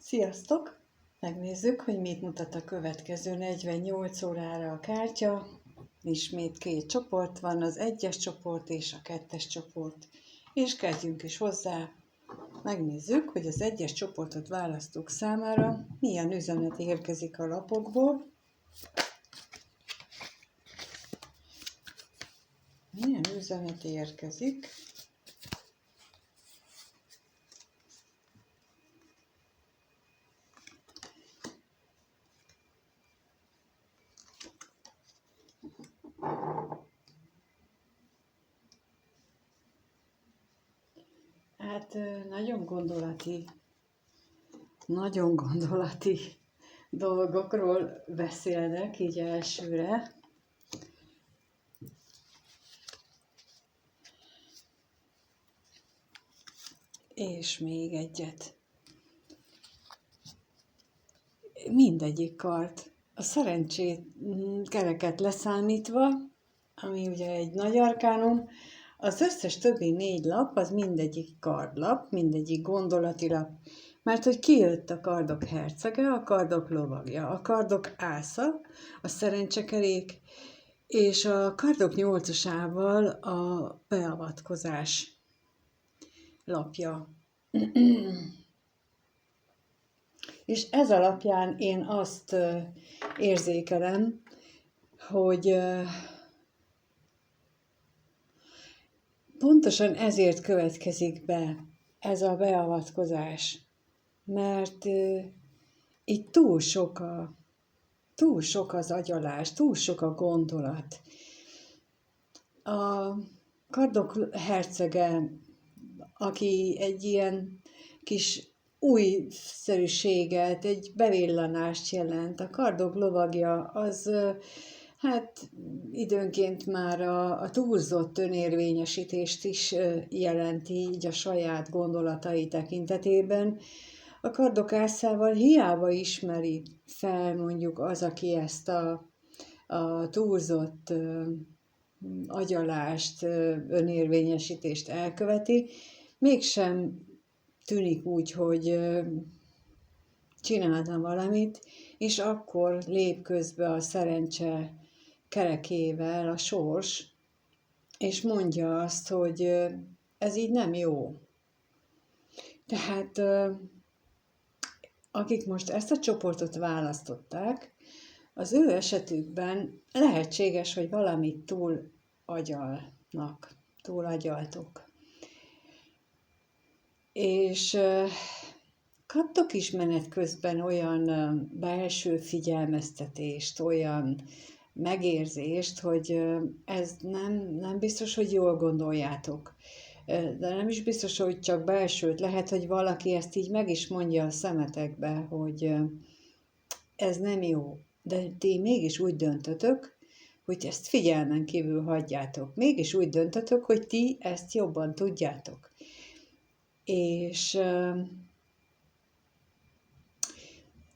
Sziasztok! Megnézzük, hogy mit mutat a következő 48 órára a kártya. Ismét két csoport van, az 1-es csoport és a 2-es csoport. És kezdjünk is hozzá. Megnézzük, hogy az 1-es csoportot választók számára milyen üzenet érkezik a lapokból. Milyen üzenet érkezik? Hát nagyon gondolati dolgokról beszélnek így elsőre. És még egyet. Mindegyik kard. A szerencsét kereket leszámítva, ami ugye egy nagy arkánum, az összes többi 4 lap, az mindegyik kardlap, mindegyik gondolati lap. Mert hogy kijött a kardok hercege, a kardok lovagja, a kardok ásza, a szerencsekerék, és a kardok 8-asával a beavatkozás lapja. És ez alapján én azt érzékelem, hogy pontosan ezért következik be ez a beavatkozás, mert itt túl sok az agyalás, túl sok a gondolat. A kardok hercege, aki egy ilyen kis újszerűséget, egy bevillanást jelent. A kardok lovagja az hát időnként már a túlzott önérvényesítést is jelenti, így a saját gondolatai tekintetében. A kardok ászával hiába ismeri fel mondjuk az, aki ezt a túlzott agyalást, önérvényesítést elköveti, mégsem tűnik úgy, hogy csinálna valamit, és akkor lép közbe a szerencse kerekével a sors, és mondja azt, hogy ez így nem jó. Tehát akik most ezt a csoportot választották, az ő esetükben lehetséges, hogy valamit túl agyaltok. És kaptok is menet közben olyan belső figyelmeztetést, olyan megérzést, hogy ez nem biztos, hogy jól gondoljátok. De nem is biztos, hogy csak belsőt. Lehet, hogy valaki ezt így meg is mondja a szemetekbe, hogy ez nem jó. De ti mégis úgy döntötök, hogy ezt figyelmen kívül hagyjátok. Mégis úgy döntötök, hogy ti ezt jobban tudjátok. És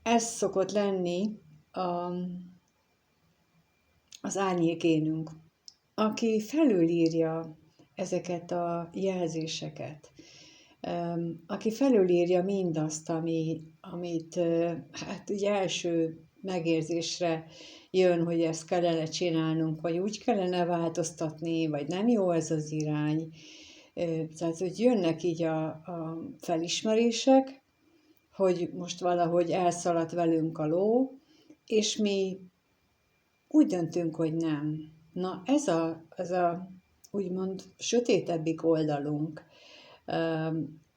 ez szokott lenni az árnyékénünk, aki felülírja ezeket a jelzéseket, aki felülírja mindazt, amit hát ugye első megérzésre jön, hogy ezt kellene csinálnunk, vagy úgy kellene változtatni, vagy nem jó ez az irány. Tehát, hogy jönnek így a felismerések, hogy most valahogy elszaladt velünk a ló, és mi úgy döntünk, hogy nem. Na ez a úgymond sötétebbik oldalunk,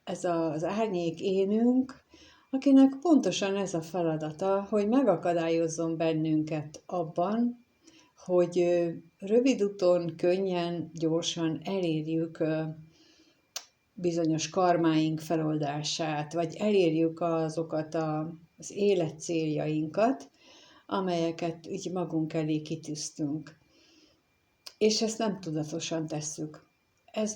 ez az árnyék énünk, akinek pontosan ez a feladata, hogy megakadályozzon bennünket abban, hogy rövid úton, könnyen, gyorsan elérjük bizonyos karmáink feloldását, vagy elérjük azokat az életcéljainkat, amelyeket így magunk elé kitűztünk. És ezt nem tudatosan tesszük. Ez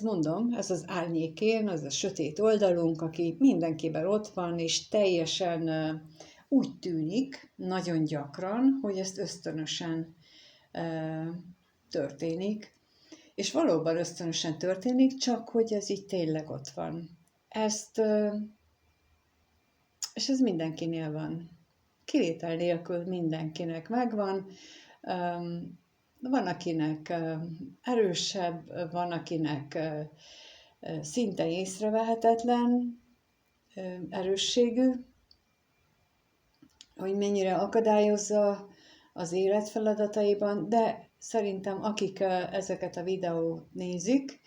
az árnyékén, az a sötét oldalunk, aki mindenkiben ott van, és teljesen úgy tűnik, nagyon gyakran, hogy ezt ösztönösen történik, és valóban ösztönösen történik, csak hogy ez így tényleg ott van. Ezt És ez mindenkinél van. Kivétel nélkül mindenkinek megvan. Van, akinek erősebb, van, akinek szinte észrevehetetlen erősségű, hogy mennyire akadályozza az élet feladataiban, de szerintem akik ezeket a videót nézik,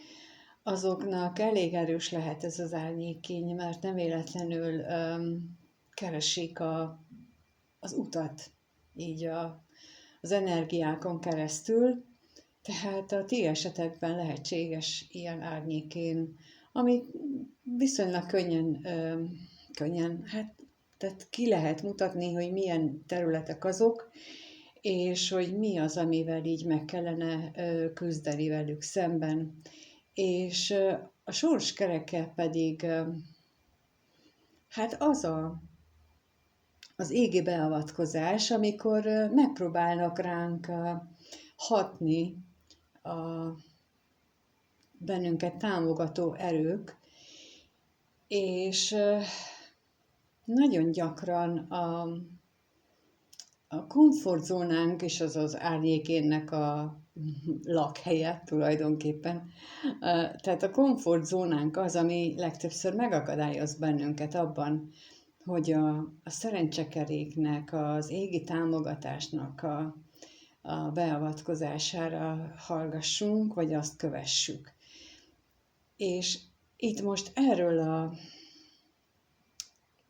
azoknak elég erős lehet ez az árnyékény, mert nem véletlenül keresik az utat így az energiákon keresztül, tehát a ti esetekben lehetséges ilyen árnyékén, amit viszonylag könnyen, hát tehát ki lehet mutatni, hogy milyen területek azok, és hogy mi az, amivel így meg kellene küzdeni velük szemben. És a sorskereke pedig, hát az égi beavatkozás, amikor megpróbálnak ránk hatni a bennünket támogató erők, és nagyon gyakran a komfortzónánk, és az az árnyékénnek a lakhelye tulajdonképpen. Tehát a komfortzónánk az, ami legtöbbször megakadályoz bennünket abban, hogy a szerencsekeréknek, az égi támogatásnak a beavatkozására hallgassunk, vagy azt kövessük. És itt most erről a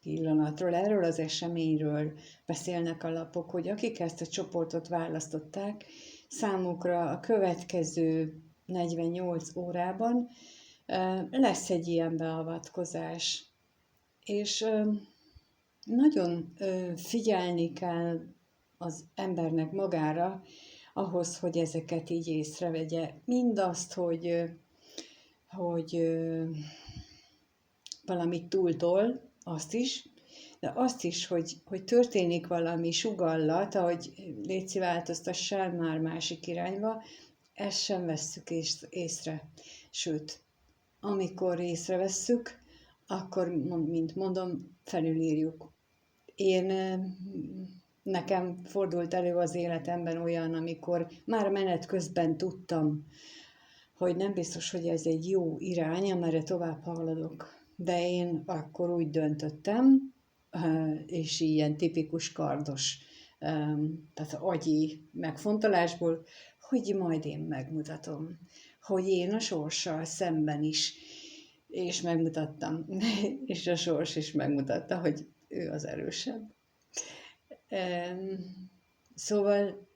pillanatról, erről az eseményről beszélnek a lapok, hogy akik ezt a csoportot választották, számukra a következő 48 órában lesz egy ilyen beavatkozás. És nagyon figyelni kell az embernek magára, ahhoz, hogy ezeket így észrevegye. Mindazt, hogy valamit túltol, azt is, de azt is, hogy történik valami sugallat, ahogy léci változtassál már másik irányba, ezt sem vesszük észre. Sőt, amikor észrevesszük, akkor, mint mondom, felülírjuk. Nekem fordult elő az életemben olyan, amikor már menet közben tudtam, hogy nem biztos, hogy ez egy jó irány, amerre tovább haladok. De én akkor úgy döntöttem, és ilyen tipikus kardos, tehát agyi megfontolásból, hogy majd én megmutatom, hogy én a sorssal szemben is, és megmutattam, és a sors is megmutatta, hogy ő az erősebb. Szóval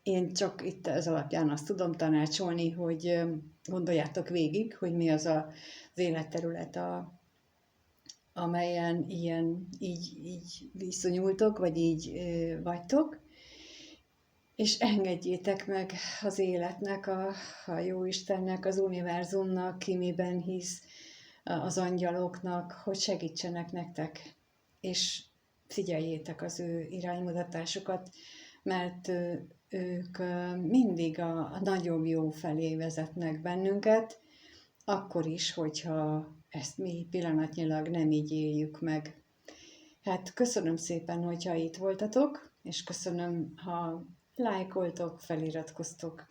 én csak itt ez alapján azt tudom tanácsolni, hogy gondoljátok végig, hogy mi az az életterület, amelyen így viszonyultok, vagy így vagytok, és engedjétek meg az életnek, a Jóistennek, az univerzumnak, ki miben hisz, az angyaloknak, hogy segítsenek nektek, és figyeljétek az ő iránymutatásokat, mert ők mindig a nagyobb jó felé vezetnek bennünket, akkor is, hogyha ezt mi pillanatnyilag nem így éljük meg. Hát köszönöm szépen, hogyha itt voltatok, és köszönöm, ha lájkoltok, feliratkoztok,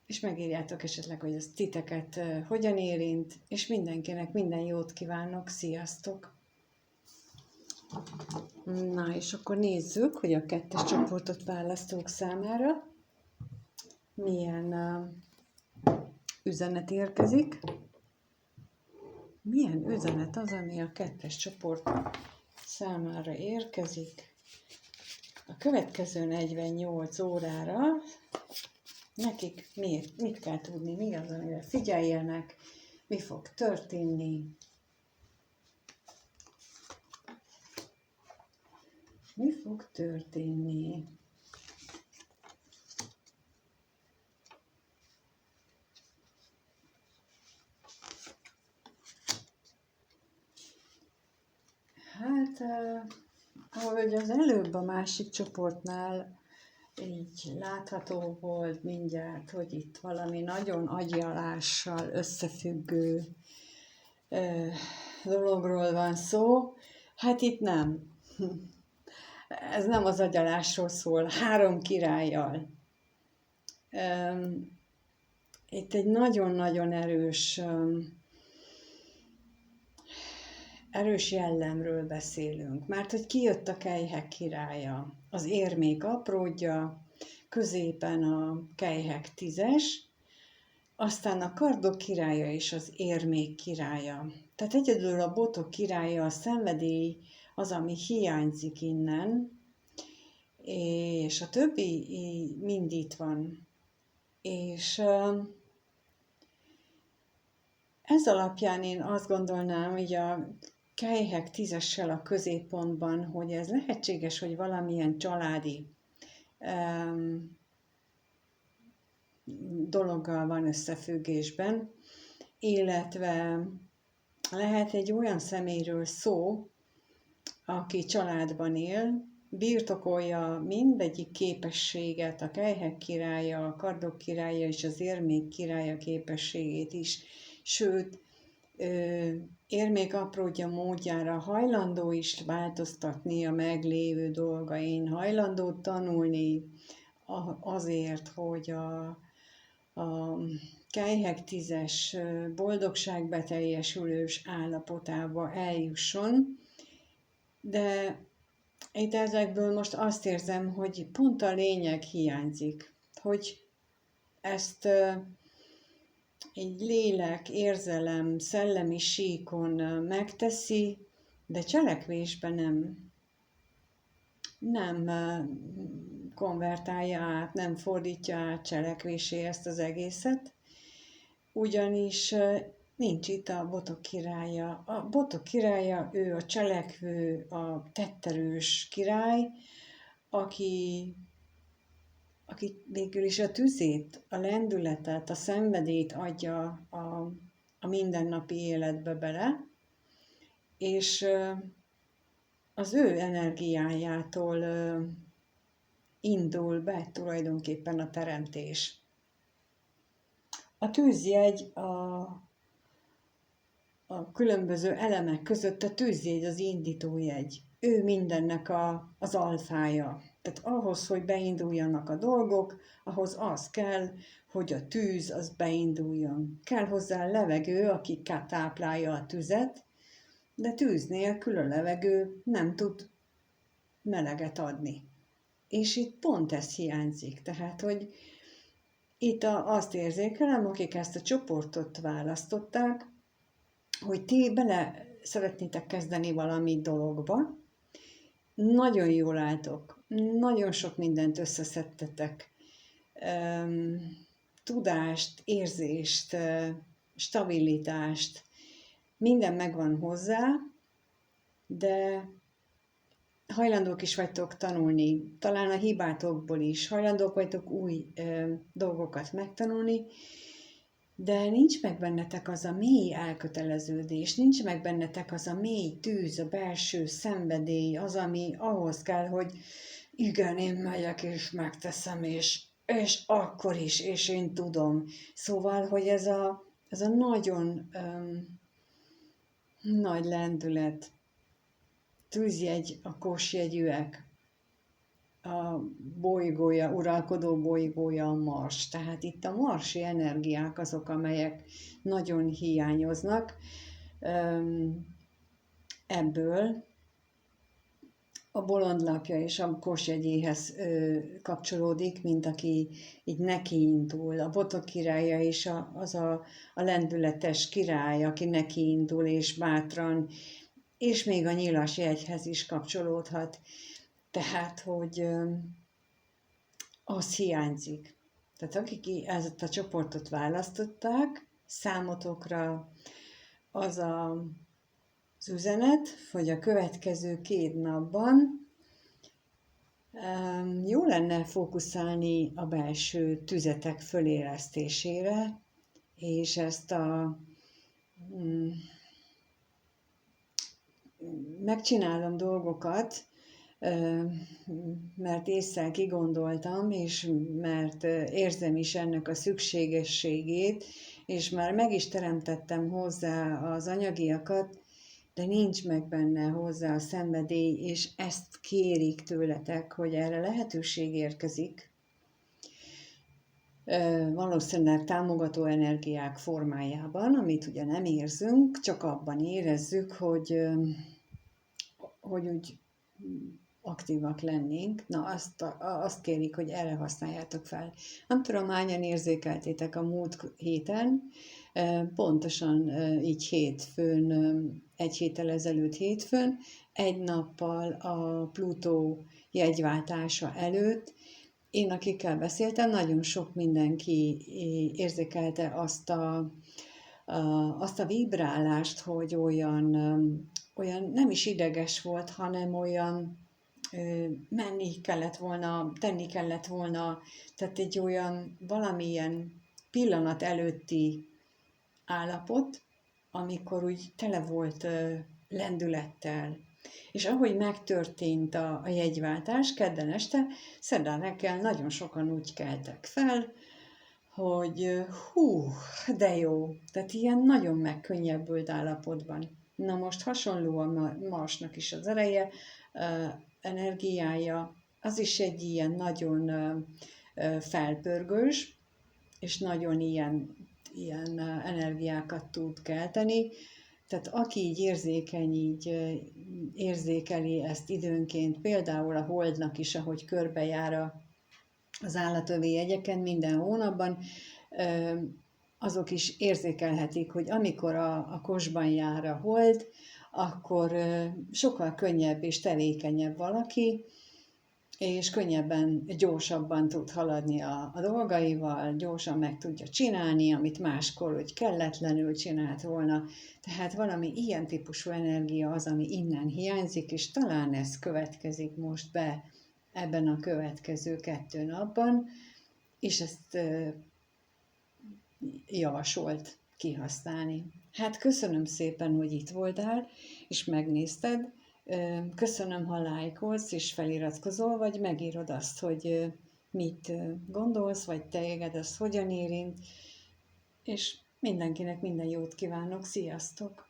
és megírjátok esetleg, hogy ez titeket hogyan érint, és mindenkinek minden jót kívánok, sziasztok! Na, és akkor nézzük, hogy a 2-es csoportot választók számára milyen üzenet érkezik. Milyen üzenet az, ami a 2-es csoport számára érkezik? A következő 48 órára nekik mit kell tudni, mi az, amire figyeljenek, mi fog történni, mi fog történni. Hát, ahogy az előbb a másik csoportnál így látható volt mindjárt, hogy itt valami nagyon agyalással összefüggő dologról van szó. Hát itt nem. Ez nem az agyalásról szól, 3 királlyal. Itt egy nagyon-nagyon erős jellemről beszélünk, mert hogy kijött a kelyhek királya, az érmék apródja, középen a kelyhek 10-es, aztán a kardok királya és az érmék királya. Tehát egyedül a botok királya, a szenvedély az, ami hiányzik innen, és a többi mind itt van. És ez alapján én azt gondolnám, hogy a kelyhek 10-essel a középpontban, hogy ez lehetséges, hogy valamilyen családi dologgal van összefüggésben, illetve lehet egy olyan személyről szó, aki családban él, birtokolja mindegyik képességet, a kelyhek királya, a kardok királya és az érmék királya képességét is, sőt, érmék apródja módjára hajlandó is változtatni a meglévő dolgain, hajlandó tanulni azért, hogy a kelyhek 10-es boldogságbeteljesülős állapotába eljusson, de itt ezekből most azt érzem, hogy pont a lényeg hiányzik, hogy ezt egy lélek, érzelem, szellemi síkon megteszi, de cselekvésben nem konvertálja át, nem fordítja át cselekvésé ezt az egészet, ugyanis nincs itt a botok királya. A botok királya, ő a cselekvő, a tetterős király, aki végül is a tüzét, a lendületet, a szenvedélyt adja a mindennapi életbe bele, és az ő energiájától indul be tulajdonképpen a teremtés. A tűzjegy a különböző elemek között a tűzjegy az indítójegy. Ő mindennek az alfája. Tehát ahhoz, hogy beinduljanak a dolgok, ahhoz az kell, hogy a tűz az beinduljon. Kell hozzá levegő, aki táplálja a tüzet, de tűz nélkül a levegő nem tud meleget adni. És itt pont ez hiányzik. Tehát, hogy itt azt érzékelem, akik ezt a csoportot választották, hogy ti bele szeretnétek kezdeni valami dologba, nagyon jól álltok, nagyon sok mindent összeszedtetek, tudást, érzést, stabilitást, minden megvan hozzá, de hajlandók is vagytok tanulni, talán a hibátokból is, hajlandók vagytok új dolgokat megtanulni, de nincs meg bennetek az a mély elköteleződés, nincs meg bennetek az a mély tűz, a belső szenvedély, az, ami ahhoz kell, hogy igen, én megyek és megteszem, és akkor is, és én tudom. Szóval, hogy ez a nagyon nagy lendület, tűzjegy a kósjegyűek, a bolygója, uralkodó bolygója a Mars. Tehát itt a marsi energiák azok, amelyek nagyon hiányoznak ebből. A bolondlapja és a kósjegyéhez kapcsolódik, mint aki így nekiindul. A botok királya is az a lendületes király, aki nekiindul és bátran, és még a nyilas jegyhez is kapcsolódhat. Tehát, hogy az hiányzik. Tehát akik ezt a csoportot választották, számotokra az az üzenet, hogy a következő 2 napban jó lenne fókuszálni a belső tüzetek fölélesztésére, és ezt megcsinálom dolgokat, mert ésszel kigondoltam, és mert érzem is ennek a szükségességét, és már meg is teremtettem hozzá az anyagiakat, de nincs meg benne hozzá a szenvedély, és ezt kérik tőletek, hogy erre lehetőség érkezik, valószínűleg támogató energiák formájában, amit ugye nem érzünk, csak abban érezzük, hogy úgy aktívak lennénk. Na, azt kérik, hogy erre használjátok fel. Nem tudom, hányan érzékeltétek a múlt héten, pontosan így hétfőn, egy héttel ezelőtt hétfőn, egy nappal a Plutó jegyváltása előtt, én, akikkel beszéltem, nagyon sok mindenki érzékelte azt a vibrálást, hogy olyan nem is ideges volt, hanem olyan menni kellett volna, tenni kellett volna, tehát egy olyan valamilyen pillanat előtti állapot, amikor úgy tele volt lendülettel. És ahogy megtörtént a jegyváltás kedden este, szerdán reggel nagyon sokan úgy keltek fel, hogy hú, de jó, tehát ilyen nagyon megkönnyebbült állapotban. Na most hasonló a Marsnak is az ereje, energiája, az is egy ilyen nagyon felpörgős, és nagyon ilyen energiákat tud kelteni. Tehát aki így érzékeny, így érzékeli ezt időnként, például a Holdnak is, ahogy körbejár az állatövi jegyeken minden hónapban, azok is érzékelhetik, hogy amikor a kosban jár a Hold, akkor sokkal könnyebb és tevékenyebb valaki, és könnyebben, gyorsabban tud haladni a dolgaival, gyorsan meg tudja csinálni, amit máskor úgy kelletlenül csinált volna. Tehát valami ilyen típusú energia az, ami innen hiányzik, és talán ez következik most be ebben a következő 2 napban, és ezt javasolt kihasználni. Hát köszönöm szépen, hogy itt voltál, és megnézted. Köszönöm, ha lájkolsz és feliratkozol, vagy megírod azt, hogy mit gondolsz, vagy téged az hogyan érint, és mindenkinek minden jót kívánok. Sziasztok!